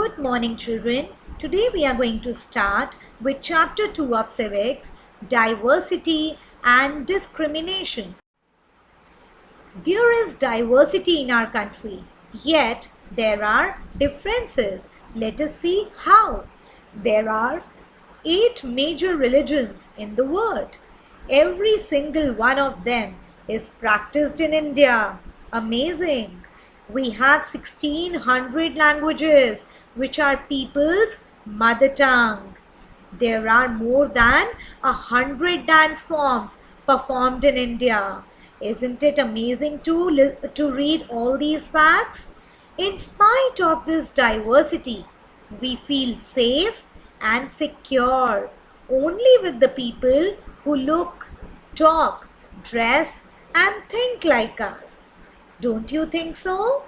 Good morning, children. Today we are going to start with chapter 2 of civics, diversity and discrimination. There is diversity in our country, yet there are differences. Let us see how. There are 8 major religions in the world. Every single one of them is practiced in India. Amazing. We have 1600 languages, which are people's mother tongue. There are more than 100 dance forms performed in India. Isn't it amazing to read all these facts? In spite of this diversity, we feel safe and secure only with the people who look, talk, dress, and think like us. Don't you think so?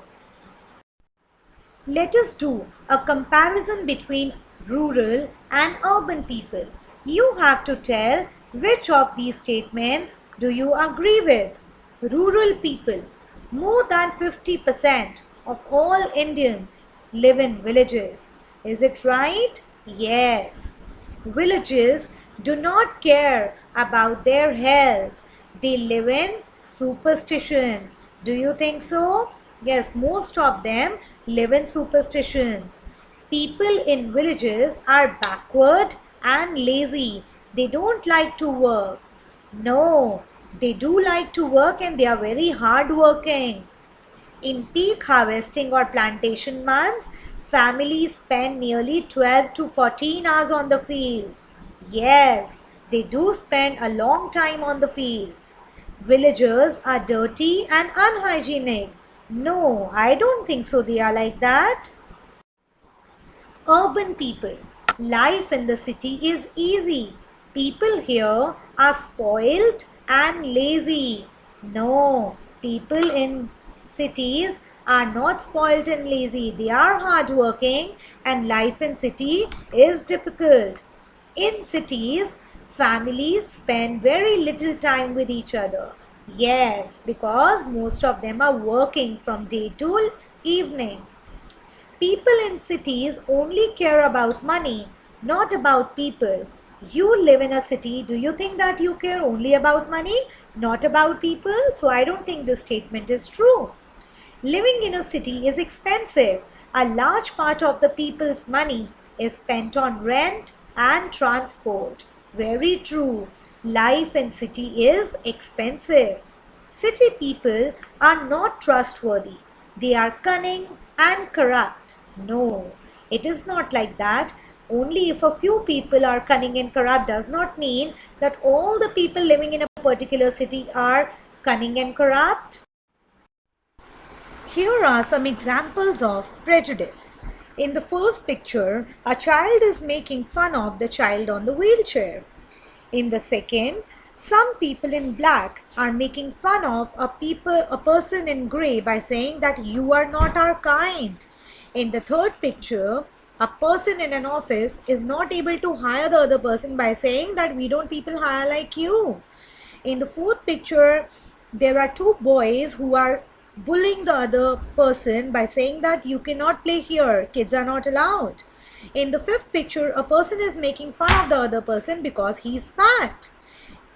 Let us do a comparison between rural and urban people. You have to tell which of these statements do you agree with. Rural people. More than 50% of all Indians live in villages. Is it right? Yes. Villages do not care about their health. They live in superstitions. Do you think so? Yes, most of them live in superstitions. People in villages are backward and lazy. They don't like to work. No, they do like to work and they are very hard working. In peak harvesting or plantation months, families spend nearly 12 to 14 hours on the fields. Yes, they do spend a long time on the fields. Villagers are dirty and unhygienic. No, I don't think so they are like that. Urban people. Life in the city is easy. People here are spoiled and lazy. No, people in cities are not spoiled and lazy. They are hardworking and life in city is difficult. In cities, families spend very little time with each other. Yes, because most of them are working from day to evening. People in cities only care about money, not about people. You live in a city. Do you think that you care only about money, not about people? So I don't think this statement is true. Living in a city is expensive. A large part of the people's money is spent on rent and transport. Very true. Life in city is expensive. City people are not trustworthy. They are cunning and corrupt. No, it is not like that. Only if a few people are cunning and corrupt does not mean that all the people living in a particular city are cunning and corrupt. Here are some examples of prejudice. In the first picture, a child is making fun of the child on the wheelchair. In the second, some people in black are making fun of a person in grey by saying that you are not our kind. In the third picture, a person in an office is not able to hire the other person by saying that we don't people hire like you. In the fourth picture, there are two boys who are bullying the other person by saying that you cannot play here, kids are not allowed. In the fifth picture, a person is making fun of the other person because he is fat.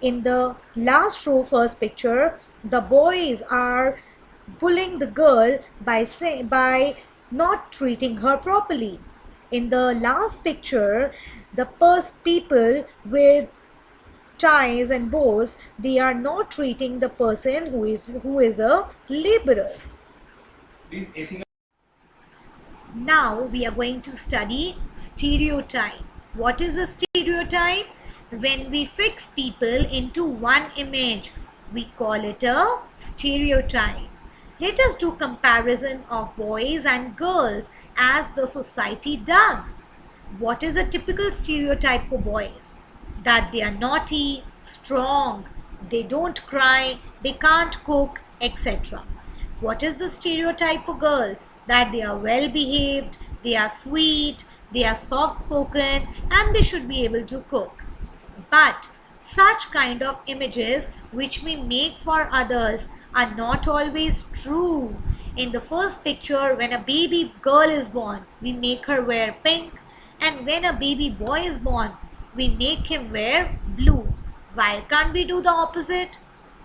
In the last row, first picture, the boys are bullying the girl by not treating her properly. In the last picture, the people with ties and bows, they are not treating the person who is a laborer. Now we are going to study stereotype. What is a stereotype? When we fix people into one image, we call it a stereotype. Let us do comparison of boys and girls as the society does. What is a typical stereotype for boys? That they are naughty, strong, they don't cry, they can't cook, etc. What is the stereotype for girls? That they are well behaved, they are sweet, they are soft spoken, and they should be able to cook. But such kind of images which we make for others are not always true. In the first picture, when a baby girl is born, we make her wear pink, and when a baby boy is born, we make him wear blue. Why can't we do the opposite?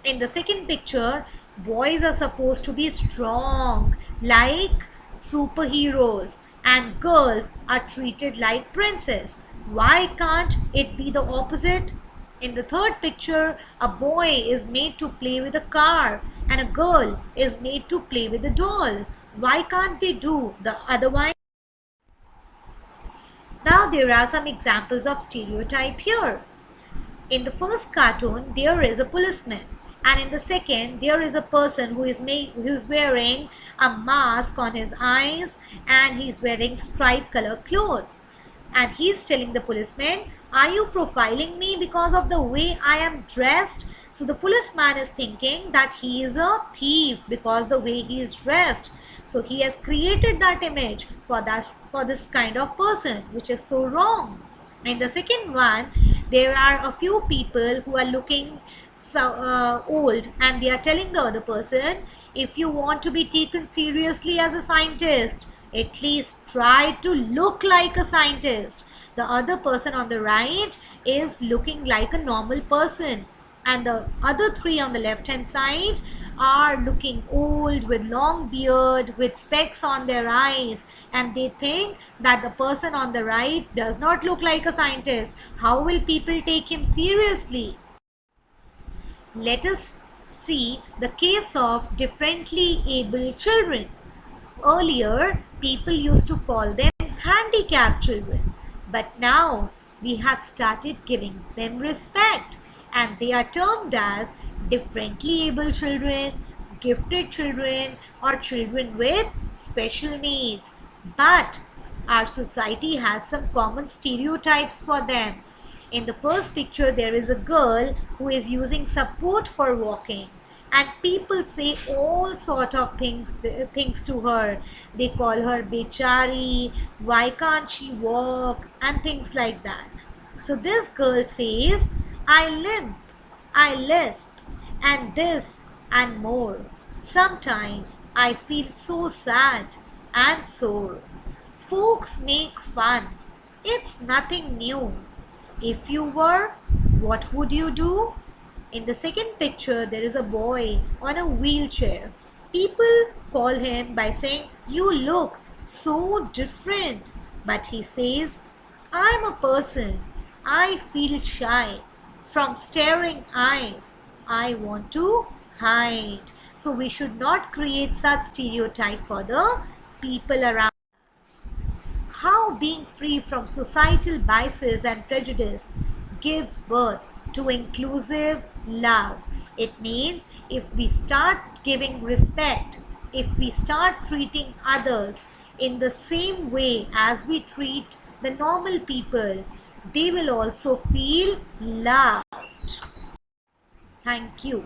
In the second picture, boys are supposed to be strong, like superheroes, and girls are treated like princess. Why can't it be the opposite? In the third picture, a boy is made to play with a car and a girl is made to play with a doll. Why can't they do the otherwise? Now there are some examples of stereotype here. In the first cartoon, there is a policeman, and in the second, there is a person who is wearing a mask on his eyes, and he's wearing striped color clothes. And he's telling the policeman, "Are you profiling me because of the way I am dressed?" So the policeman is thinking that he is a thief because the way he is dressed. So he has created that image for this kind of person, which is so wrong. In the second one, there are a few people who are looking old, and they are telling the other person, "If you want to be taken seriously as a scientist, at least try to look like a scientist." The other person on the right is looking like a normal person, and the other three on the left hand side are looking old with long beard, with specs on their eyes, and they think that the person on the right does not look like a scientist. How will people take him seriously? Let us see the case of differently able children. Earlier, people used to call them handicapped children, but now we have started giving them respect, and they are termed as differently able children, gifted children, or children with special needs. But our society has some common stereotypes for them. In the first picture, there is a girl who is using support for walking, and people say all sort of things to her. They call her bechari, why can't she walk, and things like that. So this girl says, "I limp, I lisp, and this and more. Sometimes I feel so sad and sore. Folks make fun. It's nothing new. If you were, what would you do?" In the second picture, there is a boy on a wheelchair. People call him by saying, "You look so different." But he says, "I'm a person. I feel shy. From staring eyes, I want to hide." So we should not create such stereotype for the people around us. How being free from societal biases and prejudice gives birth to inclusive love. It means if we start giving respect, if we start treating others in the same way as we treat the normal people, they will also feel loved. Thank you.